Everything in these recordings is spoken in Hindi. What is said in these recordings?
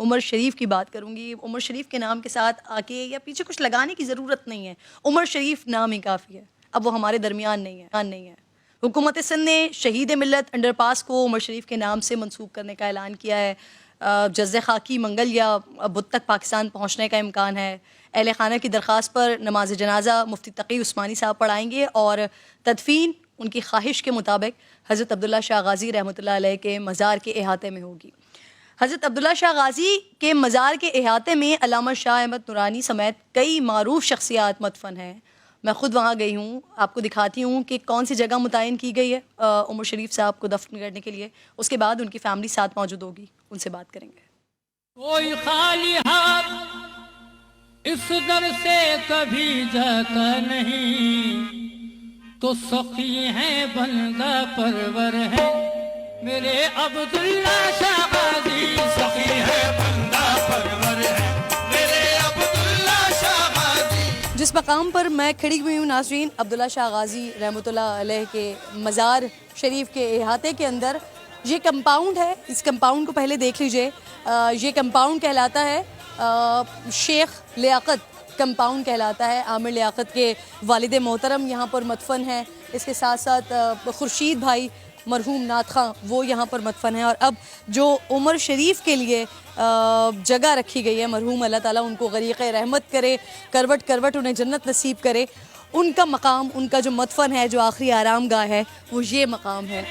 उमर शरीफ की बात करूँगी। उमर शरीफ के नाम के साथ आके या पीछे कुछ लगाने की ज़रूरत नहीं है, उमर शरीफ नाम ही काफ़ी है। अब वो हमारे दरमियान नहीं है। हुकूमत सिंध ने शहीद मिल्लत अंडरपास को उमर शरीफ के नाम से मंसूब करने का ऐलान किया है। जज़्ज़े खाकी मंगल या बुध तक पाकिस्तान पहुँचने का इम्कान है। अहले खाना की दरख्वास्त पर नमाज जनाजा मुफ्ती तकी उस्मानी साहब पढ़ाएंगे और तदफीन उनकी ख्वाहिश के मुताबिक हज़रत अब्दुल्ला शाह गाज़ी रहमतुल्लाह अलैह के मज़ार के अहाते में होगी। हज़रत अब्दुल्ला शाह गाज़ी के मज़ार के अहाते में अल्लामा शाह अहमद नूरानी समेत कई मारूफ शख्सियात मदफन हैं। मैं ख़ुद वहाँ गई हूँ, आपको दिखाती हूँ कि कौन सी जगह मुतय्यन की गई है उमर शरीफ साहब को दफन करने के लिए। उसके बाद उनकी फ़ैमिली साथ मौजूद होगी, उनसे बात करेंगे। कोई खाली हाथ इस दर से कभी जाता नहीं, तो सखी है बंदा परवर है मेरे अब्दुल्ला शाह गाज़ी। सखी है बंदा परवर है मेरे अब्दुल्ला शाह गाज़ी। जिस मकाम पर मैं खड़ी हुई हूँ नाज़रीन, अब्दुल्ला शाह गाज़ी रहमतुल्लाह अलैह के मज़ार शरीफ के अहाते के अंदर ये कंपाउंड है। इस कंपाउंड को पहले देख लीजिए। ये कंपाउंड कहलाता है शेख लियाकत कंपाउंड कहलाता है। आमिर लियाकत के वालिद मोहतरम यहाँ पर मदफन हैं। इसके साथ साथ खुर्शीद भाई मरहूम नात खां वो यहाँ पर मदफन है। और अब जो उमर शरीफ के लिए जगह रखी गई है, मरहूम अल्लाह ताला उनको गरीक़ रहमत करे, करवट करवट उन्हें जन्नत नसीब करे। उनका मकाम, उनका जो मदफन है, जो आखिरी आराम गाह है, वो ये मकाम है।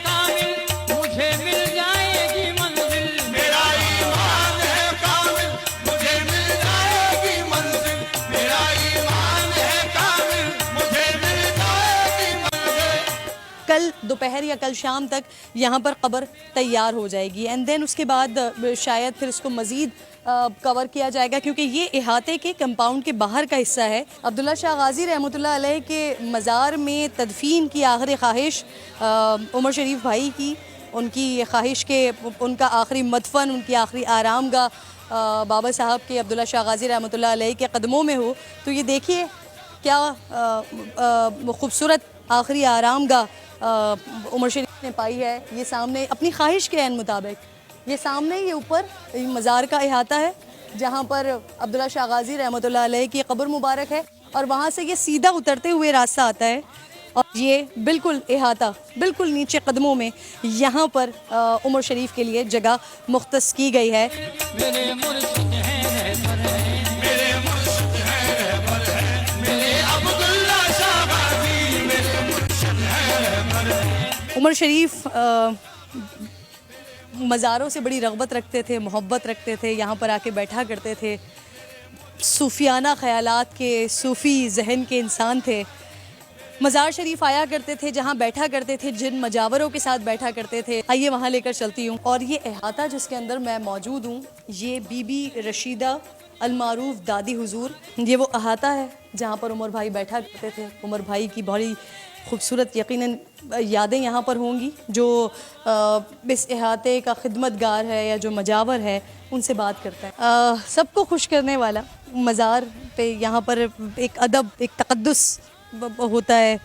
मुझे मिल जाएगी मंजिल, मेरा ईमान है कामिल, मुझे मिल जाएगी मंजिल, मेरा ईमान है कामिल, मुझे मिल जाएगी मंजिल। कल दोपहर या कल शाम तक यहाँ पर कब्र तैयार हो जाएगी एंड देन उसके बाद शायद फिर इसको मज़ीद कवर किया जाएगा, क्योंकि ये इहाते के कंपाउंड के बाहर का हिस्सा है। अब्दुल्ला शाह गाज़ी रहमतुल्लाह अलैह के मज़ार में तदफीन की आखिरी ख्वाहिश उमर शरीफ भाई की, उनकी ख्वाहिश के उनका आखिरी मदफन, उनकी आखिरी आरामगाह बाबा साहब के अब्दुल्ला शाह गाज़ी रहमतुल्लाह अलैह के कदमों में हो। तो ये देखिए क्या ख़ूबसूरत आखिरी आरामगाह उमर शरीफ ने पाई है। ये सामने अपनी ख्वाहिश के ऐन मुताबिक, ये सामने ये ऊपर मज़ार का अहाता है जहाँ पर अब्दुल्ला शाह गाज़ी रहमतुल्लाह अलैह की कब्र मुबारक है और वहाँ से ये सीधा उतरते हुए रास्ता आता है और ये बिल्कुल अहाता बिल्कुल नीचे कदमों में यहाँ पर उमर शरीफ के लिए जगह मुख्तस की गई है। मेरे मुर्शिद हैं रहबर हैं, मेरे मुर्शिद हैं रहबर हैं, मेरे अब्दुल्ला शाह गाज़ी, मेरे मुर्शिद हैं रहबर हैं। उमर शरीफ मज़ारों से बड़ी रग़बत रखते थे, मोहब्बत रखते थे, यहाँ पर आके बैठा करते थे। सूफियाना ख़यालात के, सूफ़ी जहन के इंसान थे। मज़ार शरीफ आया करते थे, जहाँ बैठा करते थे, जिन मजावरों के साथ बैठा करते थे। आइए वहाँ लेकर चलती हूँ। और ये अहाता जिसके अंदर मैं मौजूद हूँ, ये बीबी रशीदा अलमारूफ दादी हुजूर, ये वो अहाता है जहाँ पर उमर भाई बैठा करते थे। उमर भाई की बड़ी खूबसूरत यकीनन यादें यहाँ पर होंगी। जो इस अहाते का खिदमतगार है या जो मजावर है उनसे बात करता है। सबको खुश करने वाला मज़ार पे यहाँ पर एक अदब, एक तक़द्दुस होता है,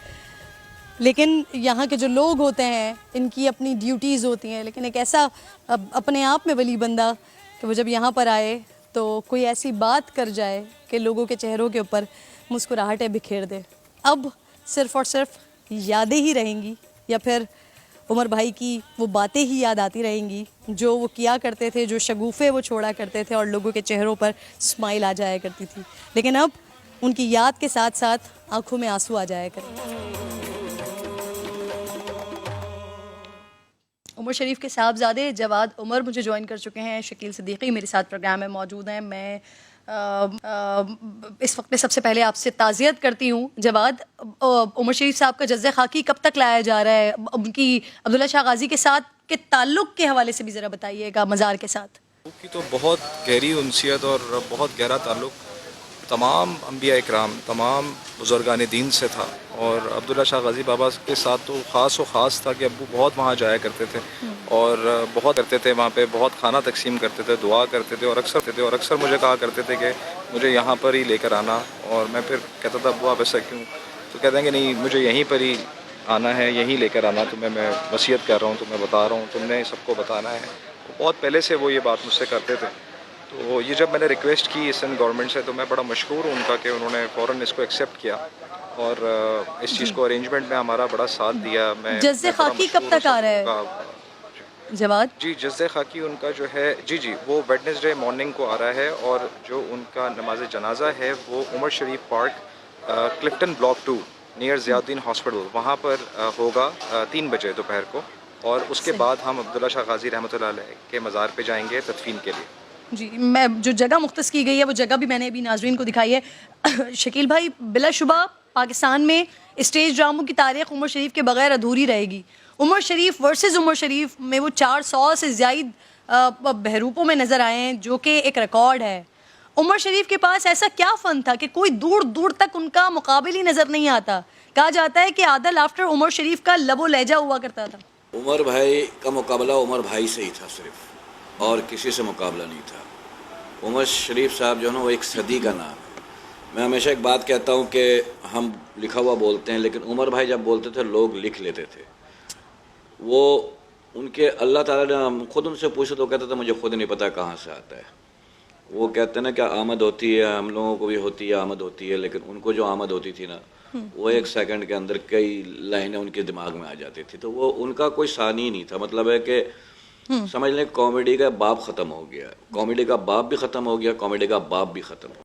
लेकिन यहाँ के जो लोग होते हैं इनकी अपनी ड्यूटीज़ होती हैं। लेकिन एक ऐसा अपने आप में वली बंदा कि वो जब यहाँ पर आए तो कोई ऐसी बात कर जाए कि लोगों के चेहरों के ऊपर मुस्कुराहटें बिखेर दे। अब सिर्फ़ और सिर्फ यादें ही रहेंगी या फिर उमर भाई की वो बातें ही याद आती रहेंगी जो वो किया करते थे, जो शगुफ़े वो छोड़ा करते थे और लोगों के चेहरों पर स्माइल आ जाया करती थी। लेकिन अब उनकी याद के साथ साथ आंखों में आंसू आ जाया करें। उमर शरीफ के साहबजादे जवाद उमर मुझे ज्वाइन कर चुके हैं। शकील सिद्दीकी मेरे साथ प्रोग्राम में मौजूद हैं। मैं इस वक्त में सबसे पहले आपसे ताज़ियत करती हूँ। जवाद, उमर शरीफ साहब का जज़्ज़े खाकी कब तक लाया जा रहा है? उनकी अब्दुल्ला शाह गाज़ी के साथ के ताल्लुक़ के हवाले से भी ज़रा बताइएगा। मज़ार के साथ की तो बहुत गहरी उनसियत और बहुत गहरा ताल्लुक़ तमाम अंबिया इकराम, तमाम बुज़ुर्गान दीन से था। और अब्दुल्ला शाह गाज़ी बाबा के साथ तो ख़ास था कि अब्बू बहुत वहाँ जाया करते थे और बहुत करते थे, वहाँ पे बहुत खाना तकसीम करते थे, दुआ करते थे और अक्सर मुझे कहा करते थे कि मुझे यहाँ पर ही लेकर आना। और मैं फिर कहता था अब्बू आप ऐसा क्यों? तो कहते हैं कि नहीं, मुझे यहीं पर ही आना है, यहीं लेकर आना। तुम्हें मैं वसीयत कर रहा हूँ, तुम्हें बता रहा हूँ, तुमने सबको बताना है। बहुत पहले से वो ये बात मुझसे करते थे। तो ये जब मैंने रिक्वेस्ट की सिंध गवर्नमेंट से तो मैं बड़ा मशकूर हूँ उनका कि उन्होंने फ़ौरन इसको एक्सेप्ट किया और इस चीज़ को अरेंजमेंट में हमारा बड़ा साथ दिया। जज़्ज़े मैं बड़ा खाकी कब मशकूर तक आ रहा है उनका। जवाद? जी, जज़्ज़े खाकी उनका जो है जी वो वेडनेसडे मॉर्निंग को आ रहा है और जो उनका नमाज जनाजा है वो Umar Sharif park Clifton block 2 near Ziauddin hospital वहाँ पर होगा 3 बजे दोपहर को और उसके सही। बाद हम अब्दुल्ला शाह गाज़ी रहमतुल्लाह अलैह के मज़ार पे जाएंगे तदफीन के लिए। जी, मैं जो जगह मुख्तस की गई है वो जगह भी मैंने अभी नाजरीन को दिखाई है। शकील भाई, बिलाशुबा पाकिस्तान में स्टेज ड्रामों की तारीख उमर शरीफ के बगैर अधूरी रहेगी। उमर शरीफ वर्सेस उमर शरीफ में वो 400 से ज़्यादा बहरूपों में नज़र आए हैं जो कि एक रिकॉर्ड है। उमर शरीफ के पास ऐसा क्या फ़न था कि कोई दूर दूर तक उनका मुकाबिल ही नज़र नहीं आता। कहा जाता है कि आदल आफ्टर उमर शरीफ का लबो लहजा हुआ करता था। उमर भाई का मुकाबला उमर भाई से ही था सिर्फ, और किसी से मुकाबला नहीं था। उमर शरीफ साहब जो है ना वो एक सदी का नाम है। मैं हमेशा एक बात कहता हूँ कि हम लिखा हुआ बोलते हैं, लेकिन उमर भाई जब बोलते थे लोग लिख लेते थे। वो उनके अल्लाह ताला ने, हम खुद उनसे पूछे तो कहते थे मुझे खुद नहीं पता कहाँ से आता है। वो कहते हैं ना कि आमद होती है, हम लोगों को भी होती है, आमद होती है, लेकिन उनको जो आमद होती थी ना वो 1 सेकंड के अंदर कई लाइनें उनके दिमाग में आ जाती थी। तो वो उनका कोई सानी नहीं था। मतलब है कि समझ लें कॉमेडी का बाप ख़त्म हो गया, कॉमेडी का बाप भी ख़त्म हो गया, कॉमेडी का बाप भी ख़त्म हो गया।